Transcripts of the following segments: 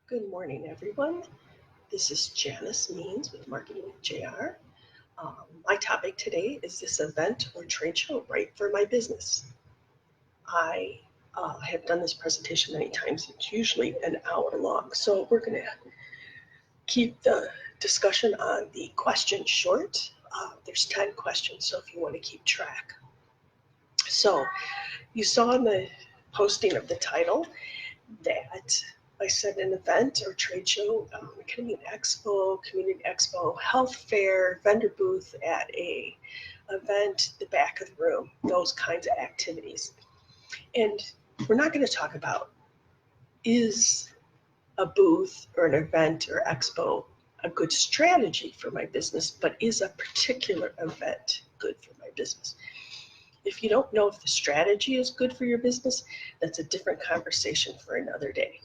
Good morning, everyone. This is Janice Means with Marketing with JR. My topic today is this event or trade show right for my business. I have done this presentation many times. It's usually an hour long, so we're going to keep the discussion on the questions short. There's 10 questions, so if you want to keep track. So you saw in the posting of the title that I said an event or trade show. It can be an expo, community expo, health fair, vendor booth at a event, the back of the room, those kinds of activities. And we're not going to talk about is a booth or an event or expo a good strategy for my business, but is a particular event good for my business? If you don't know if the strategy is good for your business, that's a different conversation for another day.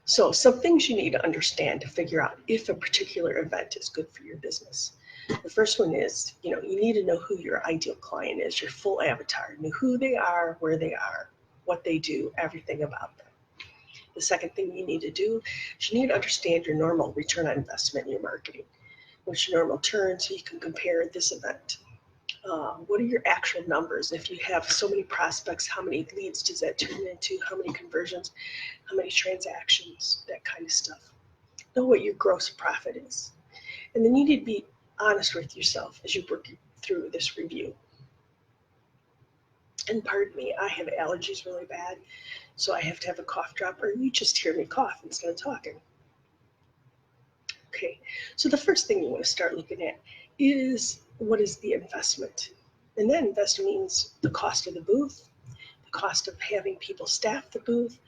So some things you need to understand to figure out if a particular event is good for your business. The first one is, you need to know who your ideal client is, your full avatar, know who they are, where they are, what they do, everything about them. The second thing you need to do is you need to understand your normal return on investment in your marketing. What's your normal turn so you can compare this event? What are your actual numbers? If you have so many prospects, how many leads does that turn into? How many conversions? How many transactions? That kind of stuff. Know what your gross profit is. And then you need to be honest with yourself as you work through this review. And pardon me, I have allergies really bad, so I have to have a cough drop, or you just hear me cough instead of talking. Okay, so the first thing you want to start looking at is what is the investment? And that investment means the cost of the booth, the cost of having people staff the booth,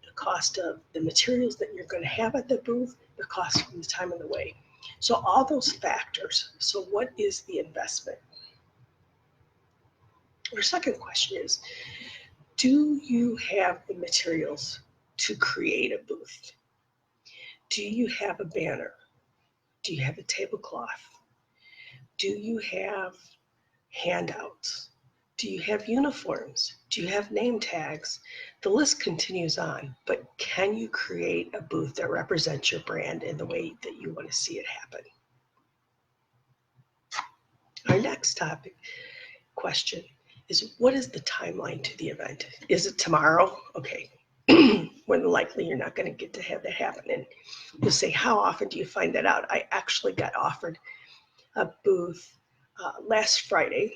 the cost of the materials that you're going to have at the booth, the cost of the time and the way. So all those factors. So what is the investment? Our second question is, do you have the materials to create a booth? Do you have a banner? Do you have a tablecloth? Do you have handouts? Do you have uniforms? Do you have name tags? The list continues on, but can you create a booth that represents your brand in the way that you want to see it happen? Our next question is, what is the timeline to the event? Is it tomorrow? Okay. More than likely you're not going to get to have that happen. And you'll say, how often do you find that out? I actually got offered a booth last Friday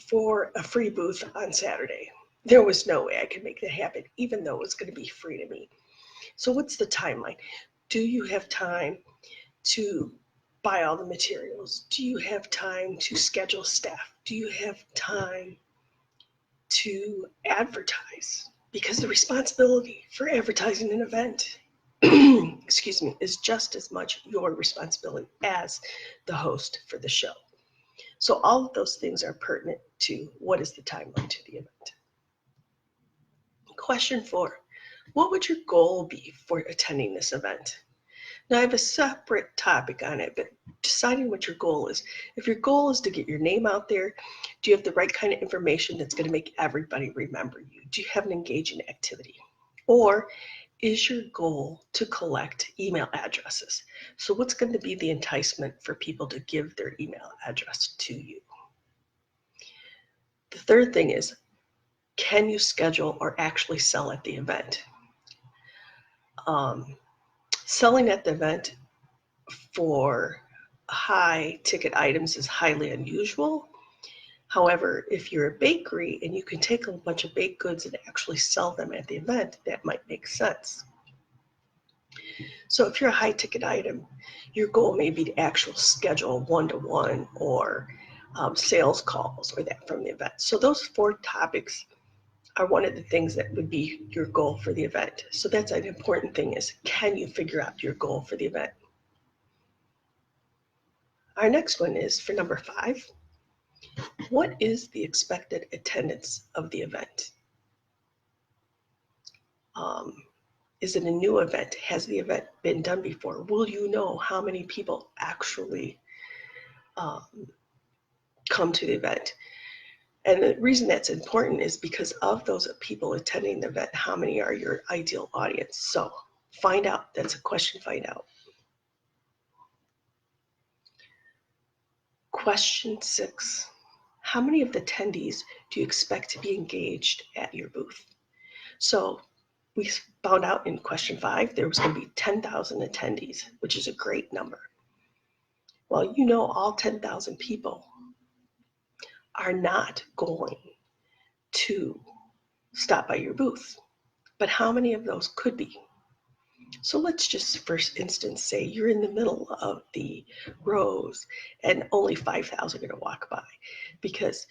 for a free booth on Saturday. There was no way I could make that happen, even though it was going to be free to me. So what's the timeline? Do you have time to buy all the materials? Do you have time to schedule staff? Do you have time to advertise? Because the responsibility for advertising an event excuse me, is just as much your responsibility as the host for the show. So all of those things are pertinent to what is the timeline to the event. Question 4, what would your goal be for attending this event? Now I have a separate topic on it, but deciding what your goal is. If your goal is to get your name out there, do you have the right kind of information that's going to make everybody remember you? Do you have an engaging activity? Or is your goal to collect email addresses? So what's going to be the enticement for people to give their email address to you? The third thing is, can you schedule or actually sell at the event? Selling at the event for high ticket items is highly unusual. However, if you're a bakery and you can take a bunch of baked goods and actually sell them at the event, that might make sense. So if you're a high ticket item, your goal may be to actually schedule one-to-one or sales calls or that from the event. So those 4 topics are one of the things that would be your goal for the event. So that's an important thing, is can you figure out your goal for the event? Our next one is for number 5. What is the expected attendance of the event? Is it a new event? Has the event been done before? Will you know how many people actually come to the event? And the reason that's important is because of those people attending the event, how many are your ideal audience? So find out. That's a question, find out. Question 6. How many of the attendees do you expect to be engaged at your booth? So we found out in question 5, there was going to be 10,000 attendees, which is a great number. Well, you know all 10,000 people are not going to stop by your booth, but how many of those could be? So let's just first instance say you're in the middle of the rows and only 5,000 are going to walk by, because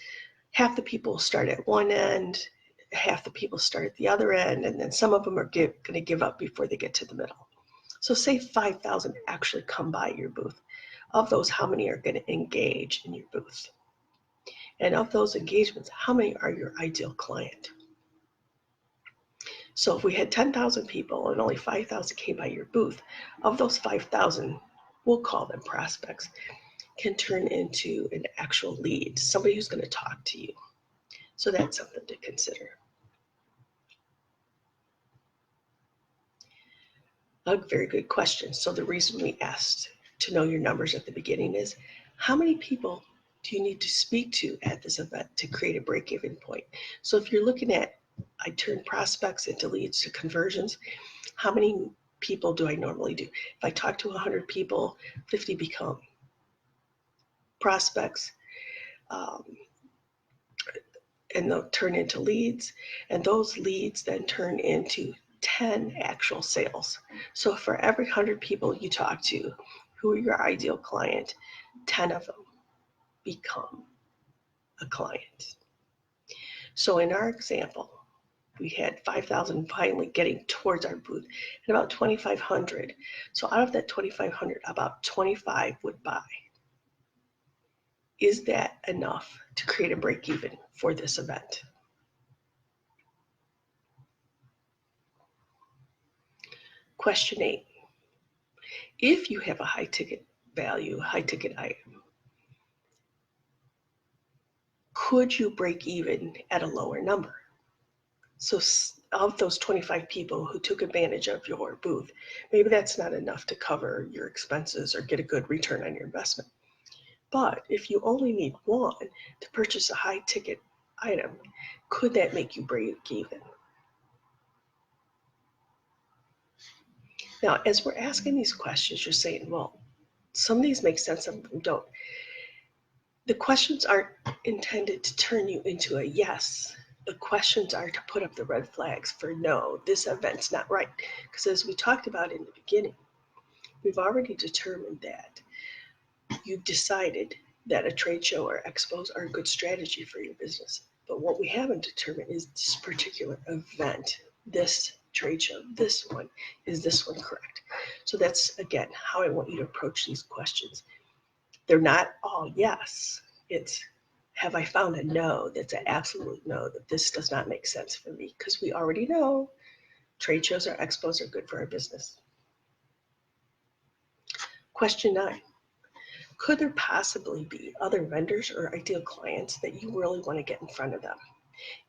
half the people start at one end, half the people start at the other end, and then some of them are going to give up before they get to the middle. So say 5,000 actually come by your booth. Of those, how many are going to engage in your booth? And of those engagements, how many are your ideal client? So if we had 10,000 people and only 5,000 came by your booth, of those 5,000, we'll call them prospects, can turn into an actual lead, somebody who's going to talk to you. So that's something to consider. A very good question. So the reason we asked to know your numbers at the beginning is, how many people do you need to speak to at this event to create a break-even point? So if you're looking at, I turn prospects into leads to conversions, how many people do I normally do? If I talk to 100 people, 50 become prospects, and they'll turn into leads, and those leads then turn into 10 actual sales. So for every 100 people you talk to who are your ideal client, 10 of them become a client. So in our example, we had 5,000 finally getting towards our booth and about 2,500. So out of that 2,500, about 25 would buy. Is that enough to create a break even for this event? Question 8. If you have a high ticket value, high ticket item, could you break even at a lower number? So of those 25 people who took advantage of your booth, maybe that's not enough to cover your expenses or get a good return on your investment. But if you only need one to purchase a high ticket item, could that make you break even? Now, as we're asking these questions, you're saying, well, some of these make sense, some of them don't. The questions aren't intended to turn you into a yes. The questions are to put up the red flags for no, this event's not right. Because as we talked about in the beginning, we've already determined that you've decided that a trade show or expos are a good strategy for your business. But what we haven't determined is this particular event, this trade show, this one, is this one correct? So that's, again, how I want you to approach these questions. They're not all yes. It's, have I found a no that's an absolute no, that this does not make sense for me? Because we already know trade shows or expos are good for our business. Question 9. Could there possibly be other vendors or ideal clients that you really want to get in front of them?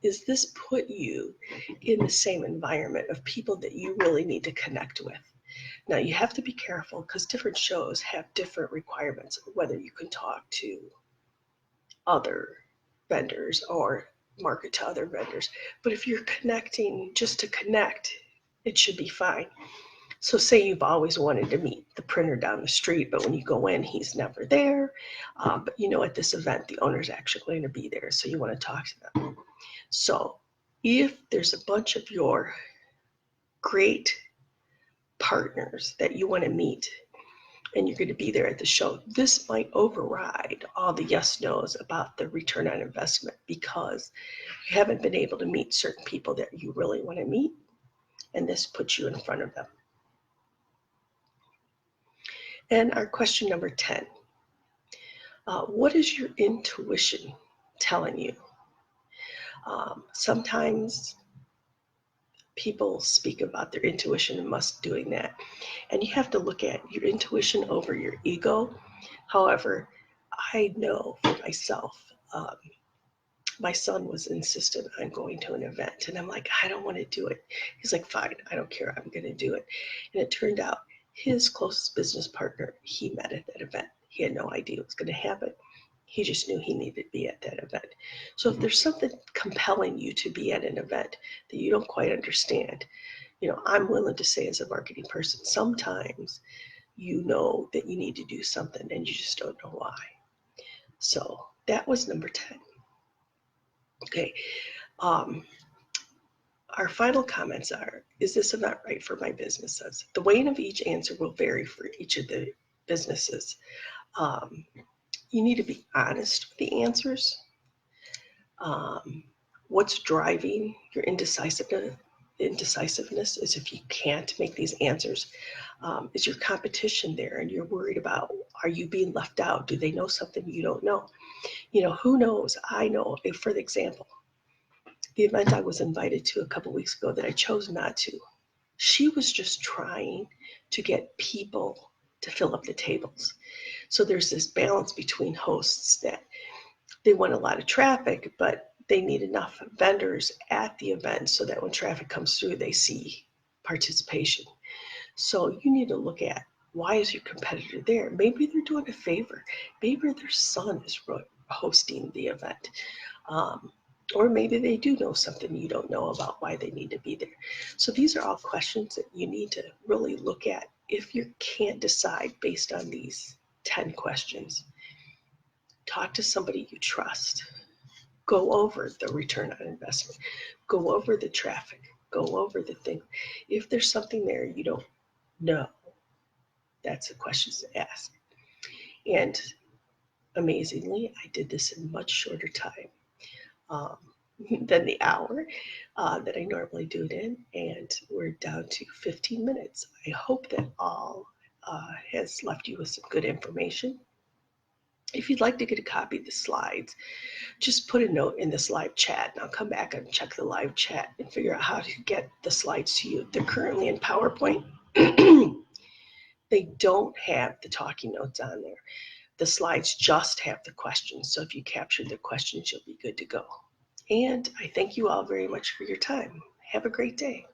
Is this put you in the same environment of people that you really need to connect with? Now, you have to be careful because different shows have different requirements, whether you can talk to other vendors or market to other vendors. But if you're connecting just to connect, it should be fine. So say you've always wanted to meet the printer down the street, but when you go in, he's never there. But you know, at this event, the owner's actually going to be there, so you want to talk to them. So if there's a bunch of your great partners that you want to meet and you're going to be there at the show, this might override all the yes nos about the return on investment because you haven't been able to meet certain people that you really want to meet, and this puts you in front of them. And our question number 10, what is your intuition telling you? Sometimes people speak about their intuition and must doing that. And you have to look at your intuition over your ego. However, I know for myself, my son was insistent on going to an event, and I'm like, I don't want to do it. He's like, fine, I don't care, I'm going to do it. And it turned out his closest business partner he met at that event. He had no idea what was going to happen. He just knew he needed to be at that event. So if there's something compelling you to be at an event that you don't quite understand, I'm willing to say as a marketing person, sometimes you know that you need to do something and you just don't know why. So that was number 10. Okay. Our final comments are, is this event right for my businesses? The weight of each answer will vary for each of the businesses. You need to be honest with the answers. What's driving your indecisiveness is if you can't make these answers. Is your competition there and you're worried about, are you being left out? Do they know something you don't know? Who knows? I know, for example, the event I was invited to a couple weeks ago that I chose not to, she was just trying to get people to fill up the tables. So there's this balance between hosts that they want a lot of traffic, but they need enough vendors at the event so that when traffic comes through, they see participation. So you need to look at, why is your competitor there? Maybe they're doing a favor. Maybe their son is hosting the event. Or maybe they do know something you don't know about why they need to be there. So these are all questions that you need to really look at if you can't decide based on these 10 questions. Talk to somebody you trust. Go over the return on investment. Go over the traffic. Go over the thing. If there's something there you don't know, that's the questions to ask. And amazingly, I did this in much shorter time than the hour that I normally do it in, and we're down to 15 minutes. I hope that all has left you with some good information. If you'd like to get a copy of the slides, just put a note in this live chat, and I'll come back and check the live chat and figure out how to get the slides to you. They're currently in PowerPoint. They don't have the talking notes on there. The slides just have the questions. So if you capture the questions, you'll be good to go. And I thank you all very much for your time. Have a great day.